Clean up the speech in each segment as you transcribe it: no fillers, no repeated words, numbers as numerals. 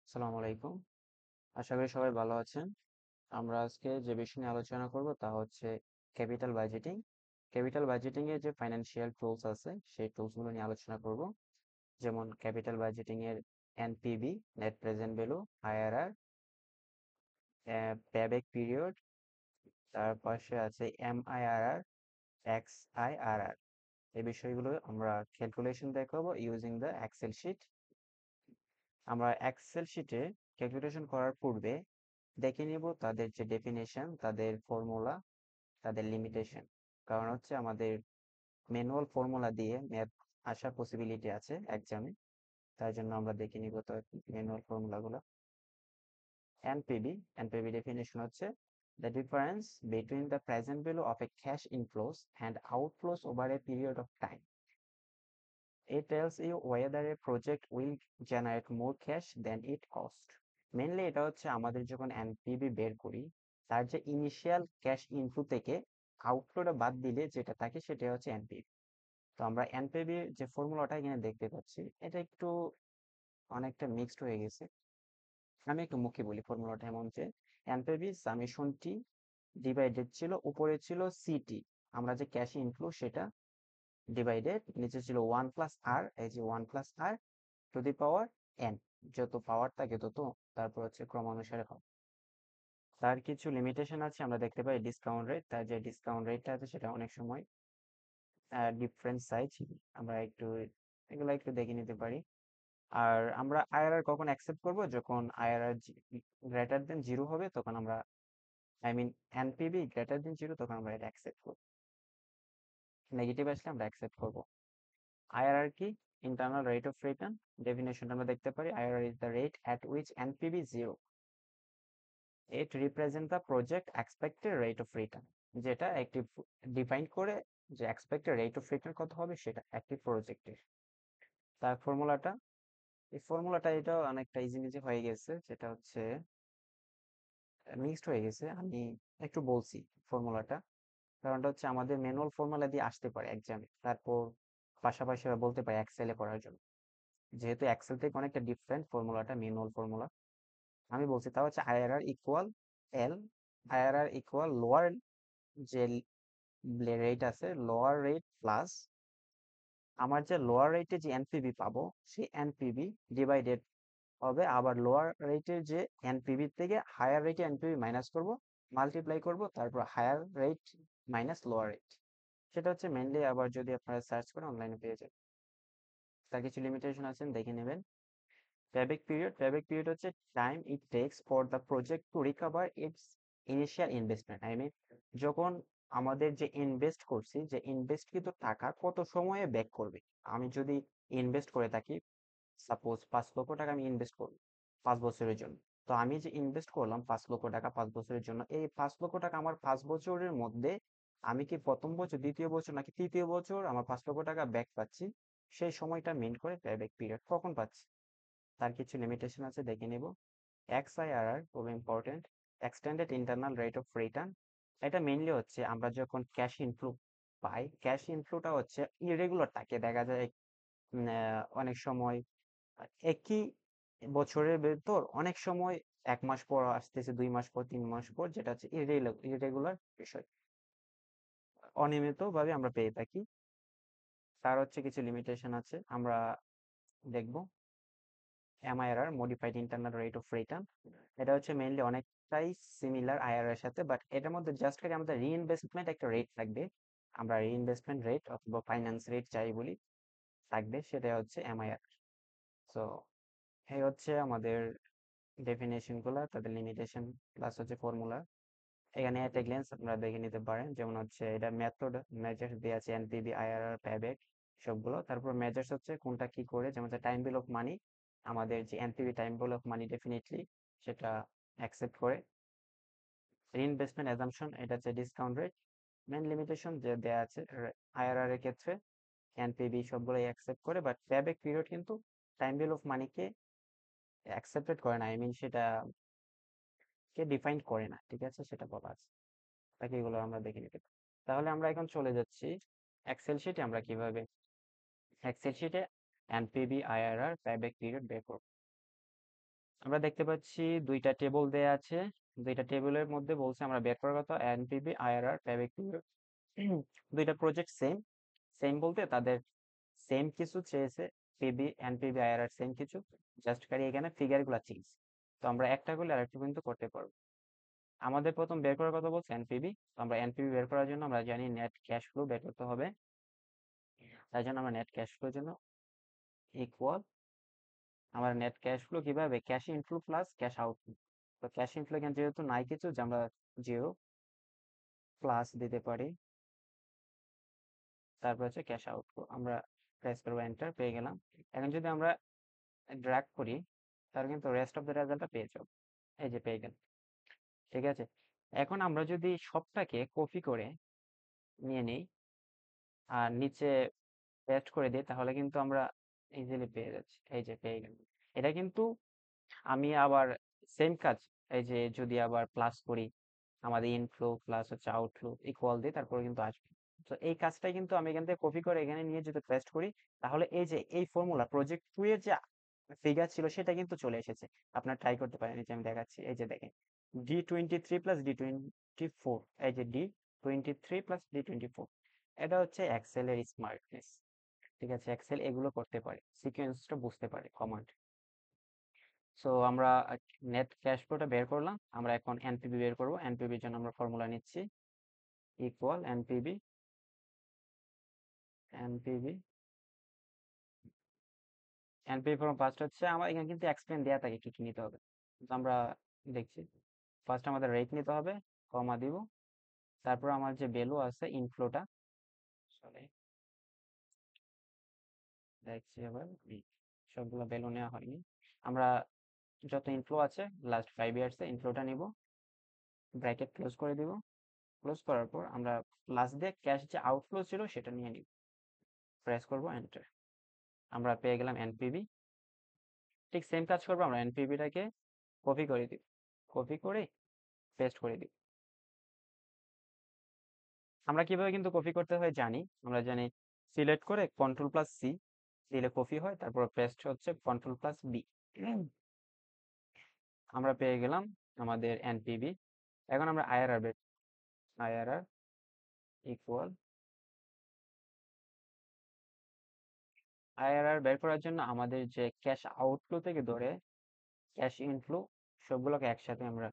আসসালামু আলাইকুম। আশা করি সবাই ভালো আছেন। আমরা আজকে যে বিষয় নিয়ে আলোচনা করব তা হচ্ছে ক্যাপিটাল বাজেটিং। ক্যাপিটাল বাজেটিং এর যে ফাইন্যান্সিয়াল টুলস আছে সেই টুলস গুলো নিয়ে আলোচনা করব। যেমন ক্যাপিটাল বাজেটিং এর NPV, net present value, IRR, payback period, তার পাশে আছে এমআইআরআর, এক্সআইআরআর। এই বিষয়গুলো আমরা ক্যালকুলেশন দেখাবো ইউজিং দ্য এক্সেল শিট। আমরা এক্সেল শিটে ক্যালকুলেশন করার পূর্বে দেখে নিব তাদের যে ডেফিনেশন, তাদের ফর্মুলা, তাদের লিমিটেশন। কারণ হচ্ছে আমাদের ম্যানুয়াল ফর্মুলা দিয়ে ম্যাথ আসার পসিবিলিটি আছে এক্সামে। তার জন্য আমরা দেখে নিব তো ম্যানুয়াল ফর্মুলাগুলো। এনপিভি ডেফিনেশন হচ্ছে the difference between the present value of a cash inflows and outflows over a period of time. It tells you whether a project will generate more cash than it cost. Mainly এটা হচ্ছে আমাদের যখন NPV বের করি, তার যে initial cash inflow থেকে আউটফ্লোটা বাদ দিলে যেটা থাকে সেটা হচ্ছে এনপিভি। তো আমরা এনপিভির যে ফর্মুলাটা এখানে দেখতে পাচ্ছি, এটা একটু অনেকটা মিক্সড হয়ে গেছে। আমি একটু মুখে বলি ফর্মুলাটা এমন যে এনপিভি সামেশন টি ডিভাইডেড ছিল, উপরে ছিল সিটি, আমরা যে ক্যাশ ইনফ্লো সেটা, ডিভাইডেড নিচে ছিল ওয়ান প্লাস আর, এই যে one plus r to the power n. যত পাওয়ার থাকে তত তারপর হচ্ছে ক্রমানুসারে হবে। তার কিছু লিমিটেশন আছে, আমরা দেখতে পাই ডিসকাউন্ট রেট, তার যে ডিসকাউন্ট রেটটা আছে সেটা অনেক সময় ডিফারেন্ট সাইজ, আমরা এগুলো একটু দেখে নিতে পারি। আর আমরা আইআরআর কখন অ্যাকসেপ্ট করব, যখন আইআরআর গ্রেটার দেন জিরো হবে তখন আমরা, I mean NPV greater than zero, তখন আমরা এটা অ্যাকসেপ্ট করব। নেগেটিভ আসলে আমরা অ্যাকসেপ্ট করব। আইআরআর কি? Internal rate of return. ডেফিনেশনটা আমরা দেখতে পারি, IRR is the rate at which NPV zero, it represent the project expected rate of return. যেটা একটি ডিফাইন করে যে এক্সপেক্টেড রেট অফ রিটার্ন কত হবে সেটা একটি প্রজেক্টের। তার ফর্মুলাটা, এই ফর্মুলাটা এটা অনেকটা ইজি ইজি হয়ে গেছে, যেটা হচ্ছে মিক্সড হয়ে গেছে। আমি একটু বলছি ফর্মুলাটা, কারণটা হচ্ছে আমাদের ম্যানুয়াল ফর্মুলা দিয়ে আসতে পারে এক্সামে, তারপর পাশাপাশি আমরা বলতে পারি এক্সেলে করার জন্য, যেহেতু এক্সেল থেকে অনেকটা ডিফারেন্ট ফর্মুলাটা, ম্যানুয়াল ফর্মুলা। আমি বলছি তা হচ্ছে আইআরআর ইকুয়াল এল, আইআরআর ইকুয়াল লোয়ার যে রেট আছে, লোয়ার রেট প্লাস আমার যে লোয়ার রেটে যে এনপিভি পাবো সেই এনপিভি ডিভাইডেড হবে, আবার লোয়ার রেটের যে এনপিভি থেকে হায়ার রেটে এনপিভি মাইনাস করব, মাল্টিপ্লাই করব, তারপর higher rate minus lower rate. সেটা হচ্ছে মেনলি, আবার যদি আপনারা সার্চ করে অনলাইনে পেয়ে যাবেন। তার কিছু লিমিটেশন আছে, দেখে নেবেন। Payback period হচ্ছে time it takes for the project to recover its initial investment. I mean যখন আমাদের যে ইনভেস্ট করছি, যে ইনভেস্টকৃত টাকা কত সময়ে ব্যাক করবে। আমি যদি ইনভেস্ট করে থাকি, সাপোজ 5 লক্ষ টাকা আমি ইনভেস্ট করব 5 বছরের জন্য, তো আমি যে ইনভেস্ট করলাম 5 লক্ষ টাকা 5 বছরের জন্য, এই 5 লক্ষ টাকা আমার 5 বছরের মধ্যে আমি কি প্রথম বছর, দ্বিতীয় বছর নাকি তৃতীয় বছর আমার 5 লক্ষ টাকা ব্যাক পাচ্ছি, সেই সময়টা মেন করে পেব্যাক পিরিয়ড কখন পাচ্ছি। তার কিছু লিমিটেশন আছে, দেখে নেব। এক্সআইআরআর খুব important, extended internal rate of return. এটা মেইনলি হচ্ছে আমরা যখন ক্যাশ ইনফ্লো পাই, ক্যাশ ইনফ্লোটা হচ্ছে ইরেগুলার থাকে, দেখা যায় অনেক সময় একই বছরের ভেতর অনেক সময় 1 মাস পর আসতেছে, 2 মাস পর, 3 মাস পর, যেটা হচ্ছে ইরেগুলার বিষয়, অনিয়মিত ভাবে আমরা পেয়ে থাকি। তার হচ্ছে কিছু লিমিটেশন আছে, আমরা দেখব। MIRR modified internal rate of return, এটা হচ্ছে মেইনলি অনেকটাই সিমিলার আইআরআর এর সাথে, বাট এটার মধ্যে জাস্ট খালি আমাদের রিইনভেস্টমেন্ট একটা রেট থাকবে, আমরা রিইনভেস্টমেন্ট রেট অথবা ফাইন্যান্স রেট যাই বলি থাকবে, সেটা হচ্ছে এমআইআর। সো এই হচ্ছে আমাদের ডেফিনেশন গুলা, তাদের লিমিটেশন প্লাস হচ্ছে ফর্মুলা। এখানে একটা গ্লেন্স আপনারা দেখে নিতে পারেন, যেমন হচ্ছে এটা মেথড মেজার্স দেওয়া আছে, এনপিভি, আইআরআর, পেব্যাক সবগুলো। তারপর মেজার্স হচ্ছে কোনটা কি করে, যেমন হচ্ছে টাইম বিল অফ মানি, আমাদের যে NPV time bill of money definitely সেটা অ্যাকসেপ্ট করে। রিইনভেস্টমেন্ট অ্যাজাম্পশন, এটা হচ্ছে ডিসকাউন্ট রেট। মেন লিমিটেশন যে দেয়া আছে আইআরআর এর ক্ষেত্রে, এনপিভি সবগুলোই অ্যাকসেপ্ট করে, বাট পেব্যাক পিরিয়ড কিন্তু time bill of Manike accepted করে না, আই মিন সেটা কে ডিফাইন করে না, ঠিক আছে, সেটা বলা আছে। তাকে এগুলো আমরা দেখে নিতে পারি। তাহলে আমরা এখন চলে যাচ্ছি এক্সেল শিটে, আমরা কিভাবে এক্সেল শিটে এনপিভি, আইআরআর, পেব্যাক পিরিয়ড বের করব। আমরা দেখতে পাচ্ছি দুইটা টেবিল দেয়া আছে। দুইটা টেবিলের মধ্যে বলছে আমরা বের করার কথা এনপিভি আইআরআর পেব্যাক পিরিয়ড। দুইটা প্রজেক্ট সেম। সেম বলতে তাদের সেম কিছু চেয়েছে, পিবি এনপিভি আইআরআর সেম কিছু, জাস্ট খালি এখানে ফিগার গুলা চেঞ্জ। তো আমরা একটা করলে আরেকটা কিন্তু করতে পারবো। আমাদের প্রথম বের করার কথা বলছে এনপিভি। তো আমরা এনপিভি বের করার জন্য আমরা জানি নেট ক্যাশ ফ্লো বের করতে হবে। তাই জন্য আমরা নেট ক্যাশ ফ্লোর জন্য ইকুয়াল, আমার নেট ক্যাশ ফ্লো কিভাবে, cash inflow plus cash outflow. তো ক্যাশ ইনফ্লো এখানে যেহেতু নাই কিছু, যে আমরা জিরো প্লাস দিতে পারি, তারপর হচ্ছে ক্যাশ আউটফ্লো। আমরা প্রেস করবো এন্টার, পেয়ে গেলাম। এখন যদি আমরা ড্র্যাগ করি তাহলে কিন্তু রেস্ট অফ দ্য রেজাল্টটা পেয়ে যাবো। এই যে পেয়ে গেলাম। ঠিক আছে, এখন আমরা যদি সবটাকে কপি করে নিয়ে নিই আর নিচে পেস্ট করে দিই, তাহলে কিন্তু আমরা ইজিলি পেয়ে যাচ্ছি। এই যে পেয়ে গেলাম। এটা কিন্তু আমি আবার সেম কাজ, এই যে যদি আবার প্লাস করি, আমাদের ইনফ্লো প্লাস হচ্ছে আউটফ্লো ইকুয়াল দিই, তারপরে কিন্তু আসবে। তো এই কাজটাই কিন্তু আমি এখান থেকে কপি করে এখানে নিয়ে যদি পেস্ট করি, তাহলে এই যে এই ফর্মুলা প্রজেক্ট 2 এর যে ফিগার ছিল সেটা কিন্তু চলে এসেছে। আপনারা ট্রাই করতে পারেন, এই যে আমি দেখাচ্ছি, এই যে দেখেন D23 প্লাস D24, এই যে D23 প্লাস D24। এটা হচ্ছে এক্সেল এর স্মার্টনেস। ঠিক আছে, এক্সেল এগুলো করতে পারে, সিকোয়েন্সটা বুঝতে পারে কমান্ড। সো আমরা নেট ক্যাশ ফ্লোটা বের করলাম। আমরা এখন এনপিবি বের করব। এনপিবির জন্য আমরা ফর্মুলা নিচ্ছি ইকুয়াল এনপিবি। এনপিবি এনপিবি ফর্ম ফার্স্ট হচ্ছে আমার এখানে কিন্তু এক্সপ্লেন দেয়া থাকে কি কি নিতে হবে, তো আমরা দেখছি। ফার্স্ট আমাদের রেট নিতে হবে, কমা দিব। তারপর আমার যে ভ্যালু আছে ইনফ্লোটা, সরি দেখছি আবার, সবগুলো ভ্যালু নেওয়া হয়নি। আমরা যত ইনফ্লো আছে লাস্ট 5 ইয়ার্স এ ইনফ্লোটা নিব, ব্র্যাকেট ক্লোজ করে দিব। ক্লোজ করার পর আমরা লাস্ট দিয়ে ক্যাশ যে আউটফ্লো ছিল সেটা নিয়ে নিব, প্রেস করব এন্টার। আমরা পেয়ে গেলাম এনপিভি। ঠিক সেম কাজ করবো, আমরা এনপিভিটাকে কপি করে দিব, কপি করে পেস্ট করে দিব। আমরা কিভাবে কিন্তু কপি করতে হয় জানি, আমরা জানি সিলেক্ট করে কন্ট্রোল প্লাস সি দিলে কপি হয়, তারপর পেস্ট হচ্ছে কন্ট্রোল প্লাস বি। আমরা পেয়ে গেলাম আমাদের এনপিভি। এখন আমরা আইআরআর বের, আইআরআর ইকুয়াল, আইআরআর বের করার জন্য আমাদের যে ক্যাশ আউটফ্লো থেকে ধরে ক্যাশ ইনফ্লো সবগুলোকে একসাথে আমরা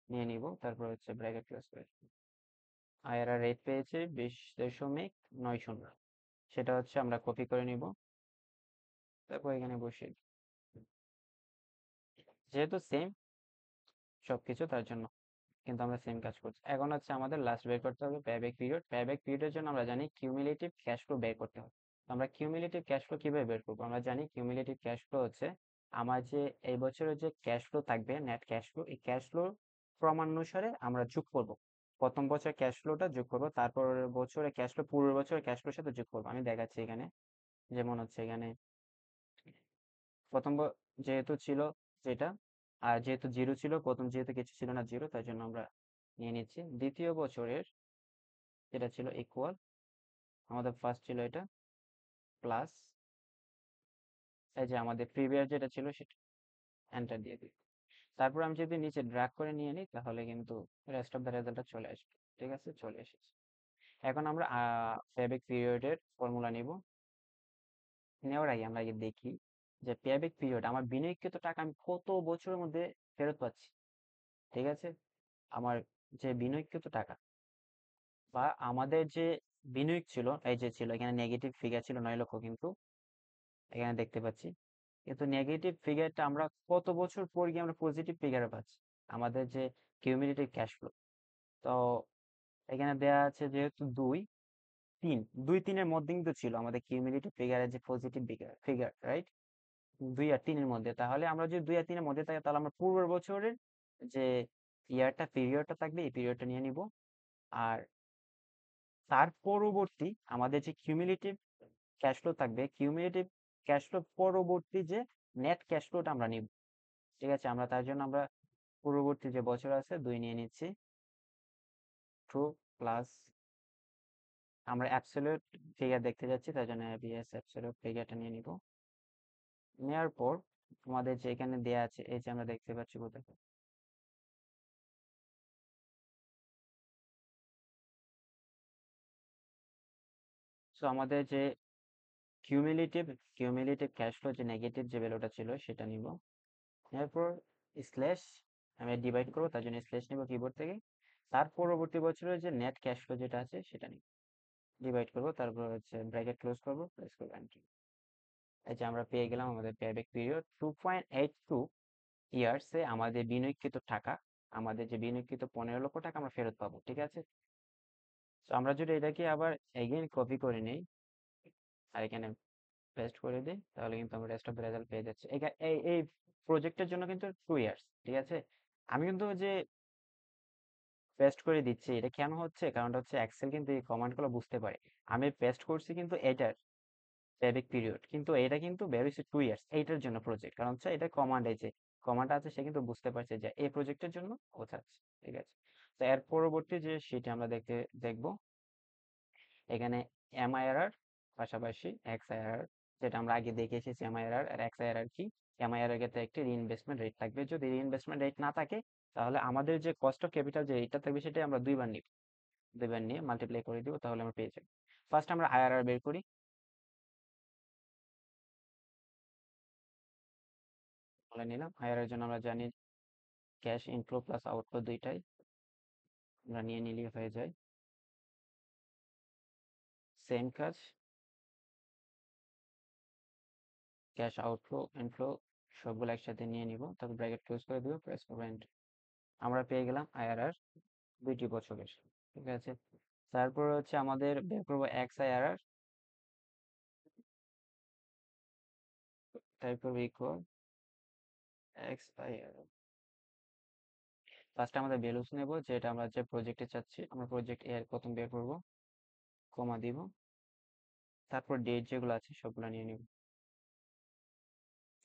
নিয়ে নিব, তারপর হচ্ছে ব্র্যাকেট ক্লোজ করে। আইআরআর রেট পেয়েছে 20.90, সেটা হচ্ছে আমরা কপি করে নিব, তারপর এখানে বসিয়ে দিই। যেহেতু সেম সবকিছু, তার জন্য কিন্তু আমরা সেম কাজ করছি। এখন হচ্ছে আমাদের লাস্ট বের করতে হবে পেব্যাক পিরিয়ড। পেব্যাক পিরিয়ডের জন্য আমরা জানি কিউমুলেটিভ ক্যাশ ফ্লো বের করতে হবে। তো আমরা কিউমুলেটিভ ক্যাশ ফ্লো কিভাবে বের করবো, আমরা জানি কিউমুলেটিভ ক্যাশ ফ্লো হচ্ছে আমার যে এই বছরের যে ক্যাশ ফ্লো থাকবে, নেট ক্যাশ ফ্লো, এই ক্যাশ ফ্লো ক্রমানুসারে আমরা যোগ করব। প্রথম বছর ক্যাশ ফ্লোটা যোগ করব, তারপর বছরে ক্যাশ ফ্লো পূর্বের বছরের ক্যাশ ফ্লোর সাথে যোগ করবো। আমি দেখাচ্ছি এখানে, যেমন হচ্ছে এখানে প্রথম যেহেতু ছিল যেটা, আর যেহেতু জিরো ছিল প্রথম, যেহেতু কিছু ছিল না জিরো, তাই জন্য আমরা নিয়ে নিচ্ছি। দ্বিতীয় বছরের যেটা ছিল ইকুয়াল, আমাদের ফার্স্ট ছিল এটা, প্লাস এই যে আমাদের প্রিভিয়াস যেটা ছিল সেটা, এন্টার দিয়ে দিই। তারপর আমি যদি নিচে ড্র্যাগ করে নিয়ে নিই, তাহলে কিন্তু রেস্ট অফ দ্য রেজাল্টটা চলে আসবে। ঠিক আছে, চলে এসেছে। এখন আমরা পেব্যাক পিরিয়ডের ফর্মুলা নিব। নেওয়ার আগে আমরা আগে দেখি যে পেব্যাক পিরিয়ড আমার বিনিয়োগকৃত টাকা আমি কত বছরের মধ্যে ফেরত পাচ্ছি। ঠিক আছে, আমার যে বিনিয়োগকৃত টাকা বা আমাদের যে বিনিয়োগ ছিল, এই যে ছিল এখানে নেগেটিভ ফিগার ছিল 9 লক্ষ, কিন্তু এখানে দেখতে পাচ্ছি, কিন্তু নেগেটিভ ফিগারটা আমরা কত বছর পর গিয়ে আমরা পজিটিভ ফিগারে পাচ্ছি, আমাদের যে কিউমুলেটিভ ক্যাশ ফ্লো। তো এখানে দেয়া আছে যেহেতু 2 3 মধ্যে কিন্তু ছিল আমাদের কিউমুলেটিভ ফিগারের যে পজিটিভ ফিগার, রাইট? 2 আর 3-এর মধ্যে, তাহলে আমরা যদি 2 আর 3-এর মধ্যে থাকি, তাহলে আমরা পূর্বের বছরের যে পিরিয়ডটা থাকবে এই পিরিয়ডটা নিয়ে নিব। আর তার পরবর্তী আমাদের যে কিউমুলেটিভ ক্যাশ ফ্লো থাকবে, কিউমুলেটিভ ক্যাশ ফ্লো পরবর্তী যে নেট ক্যাশ ফ্লোটা আমরা নিব। ঠিক আছে, আমরা তার জন্য আমরা পূর্ববর্তী যে বছর আছে 2 নিয়ে নিচ্ছি, ট্রু প্লাস, আমরা অ্যাবসলিউট ফিগার দেখতে যাচ্ছি, তার জন্য বিএস অ্যাবসলিউট ফিগারটা নিয়ে নিব। নেওয়ার পর আমাদের যে এখানে দেয়া আছে, এই যে আমরা দেখতে পাচ্ছি কোথায়। সো আমাদের যে কিউমুলেটিভ কিউমুলেটিভ ক্যাশ ফ্লো যে নেগেটিভ যে ভ্যালুটা ছিল সেটা নিব। এরপর স্ল্যাশ আমি ডিভাইড করবো, তার জন্য স্ল্যাশ নিব কিবোর্ড থেকে। তার পরবর্তী বছরের যে নেট ক্যাশ ফ্লো যেটা আছে সেটা নিব, ডিভাইড করবো, তারপর হচ্ছে ব্র্যাকেট ক্লোজ করবো, প্রেস করবো এন্টার। এই যে আমরা পেয়ে গেলাম আমাদের পেব্যাক পিরিয়ড 2.82 ইয়ার্সে আমাদের বিনিয়োগকৃত টাকা, আমাদের যে বিনিয়োগকৃত 15 লক্ষ টাকা আমরা ফেরত পাবো, ঠিক আছে। তো আমরা যদি এটাকে আবার এগেইন কপি করে নিই আর এখানে পেস্ট করে দিই, তাহলে কিন্তু আমরা রেস্ট অফ দ্য রেজাল্ট পেয়ে যাচ্ছি। এই এই প্রজেক্টের জন্য কিন্তু 2 ইয়ার্স, ঠিক আছে। আমি কিন্তু যে পেস্ট করে দিচ্ছি এটা কেন হচ্ছে, কারণটা হচ্ছে এক্সেল কিন্তু এই কমান্ড গুলো বুঝতে পারে। আমি পেস্ট করছি কিন্তু এটার পেব্যাক পিরিয়ড, কিন্তু এটা কিন্তু বের হয়েছে 2 ইয়ার্স এইটার জন্য প্রজেক্ট, কারণ হচ্ছে এটা কমান্ড, এই যে কমান্ড আছে সে কিন্তু বুঝতে পারছে যে এই প্রজেক্টের জন্য বোঝাচ্ছে, ঠিক আছে। তো এর পরবর্তী যে সেটা আমরা দেখবো এখানে এমআইআরআর পাশাপাশি এক্সআইআরআর, যেটা আমরা আগে দেখে এসেছি। এমআইআরআর আর এক্সআইআরআর কি, এমআইআরআর ক্ষেত্রে একটি রিইনভেস্টমেন্ট রেট থাকবে, যদি রিইনভেস্টমেন্ট রেট না থাকে তাহলে আমাদের যে কস্ট অফ ক্যাপিটাল যে রেটটা থাকবে সেটা আমরা দুইবার নিয়ে মাল্টিপ্লাই করে দিব, তাহলে আমরা পেয়ে যাবো। ফার্স্ট আমরা আইআরআর বের করি, বলে নিলাম। আইআরআর জন্য আমরা জানি ক্যাশ ইনফ্লো প্লাস আউটফ্লো দুইটাই আমরা নিয়ে নিলে হয়ে যায়। সেম কাজ, ক্যাশ আউটফ্লো ইনফ্লো সবগুলো একসাথে নিয়ে নিব, তারপর ব্র্যাকেট ক্লোজ করে দিব, প্রেস করবো এন্টার। আমরা পেয়ে গেলাম আইআরআর 2 বছরের, ঠিক আছে। তারপর হচ্ছে আমাদের বের করবো এক্সআইআরআর, টাইপ করবো ইকুয়াল এক্সআইআরআর। ফার্স্ট আমাদের ভ্যালুস নেব, যেটা আমরা যে প্রজেক্টে চাচ্ছি, আমরা প্রজেক্ট এর প্রথম বের করব, কমা দিব, তারপর ডেট যেগুলো আছে সবগুলো নিয়ে নিব,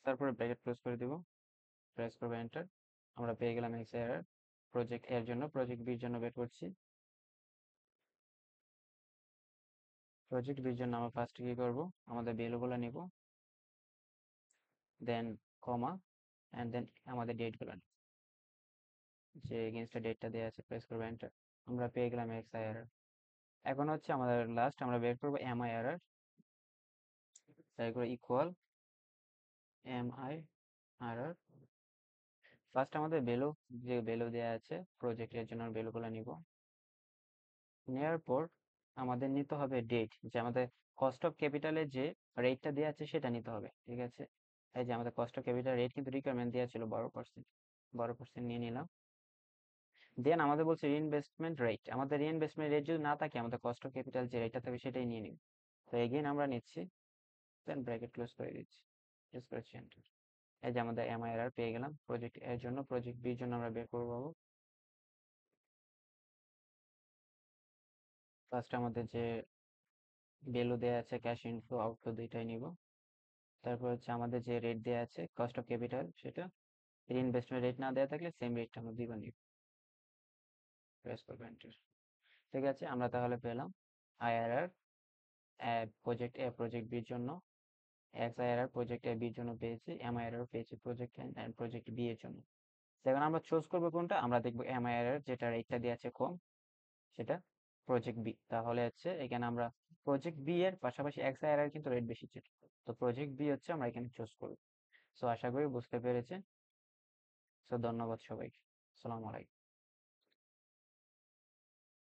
তারপরে ব্র্যাকেট ক্লোজ করে দিব, প্রেস করবো এন্টার। আমরা পেয়ে গেলাম এক্সআইআরআর। প্রজেক্ট এর জন্য, প্রজেক্ট বির জন্য বের করছি। প্রজেক্ট বির জন্য আমরা ফার্স্ট কি করব, আমাদের ভ্যালুগুলো নিব, দেন কমা, এন্ড দেন আমাদের ডেটগুলো যে এগেইনস্ট ডেটটা দেওয়া আছে, প্রেস করবো এন্টার। আমরা পেয়ে গেলাম এক্সআইআরআর। এখন হচ্ছে আমাদের লাস্ট আমরা বের করবো এমআইআরআর, তাই করে ইকুয়াল এমআইআরআর। ফার্স্ট আমাদের ভ্যালু, যে ভ্যালু দেওয়া আছে প্রজেক্টের জন্য ভ্যালুগুলো নিব, নেওয়ার পর আমাদের নিতে হবে ডেট, যে আমাদের কস্ট অফ ক্যাপিটালের যে রেটটা দেওয়া আছে সেটা নিতে হবে, ঠিক আছে। এই যে আমাদের কস্ট অফ ক্যাপিটাল রেট কিন্তু রিকোয়ারমেন্ট দেওয়া ছিল 12%, 12% নিয়ে নিলাম। দেন আমাদের বলছে রিইনভেস্টমেন্ট রেট, আমাদের রিইনভেস্টমেন্ট রেট যদি না থাকে আমাদের কস্ট অফ ক্যাপিটাল যে রেটটা থাকবে সেটাই নিয়ে নিব। তো এগেইন আমরা নিচ্ছি, দেন ব্র্যাকেট ক্লোজ করে দিচ্ছি, ক্লোজ করেছি এন্টার। এই যে আমাদের এমআইআরআর পেয়ে গেলাম। প্রজেক্ট এর জন্য, প্রজেক্ট বির জন্য আমরা বের করবো ফার্স্ট আমাদের যে ভ্যালু দেওয়া আছে ক্যাশ ইনফ্লো আউটফ্লো দুইটাই নিব। তারপর হচ্ছে আমাদের যে রেট দেওয়া আছে কস্ট অফ ক্যাপিটাল, সেটা ইনভেস্টমেন্ট রেট না দেওয়া থাকলে সেম রেটটা আমরা দুইবার নিব, প্রেস করবো এন্টার। ঠিক আছে, আমরা তাহলে পেলাম আইআরআর প্রজেক্ট এ প্রজেক্ট বির জন্য, এক্স আইআরআর প্রজেক্ট এ বির জন্য পেয়েছি, এমআইআরআর পেয়েছি প্রজেক্ট এন্ড প্রজেক্ট বি এর জন্য। এখন আমরা চুজ করবো কোনটা, আমরা দেখবো এমআইআরআর যেটা রেটটা দেওয়া আছে কম সেটা প্রজেক্ট বি, তাহলে হচ্ছে এখানে আমরা প্রজেক্ট বি এর পাশাপাশি এক্স আইআরআর কিন্তু রেট বেশি ছিল, তো প্রজেক্ট বি হচ্ছে আমরা এখানে চুজ করবো। সো আশা করি বুঝতে পেরেছেন। সো ধন্যবাদ সবাইকে। আসসালামু আলাইকুম।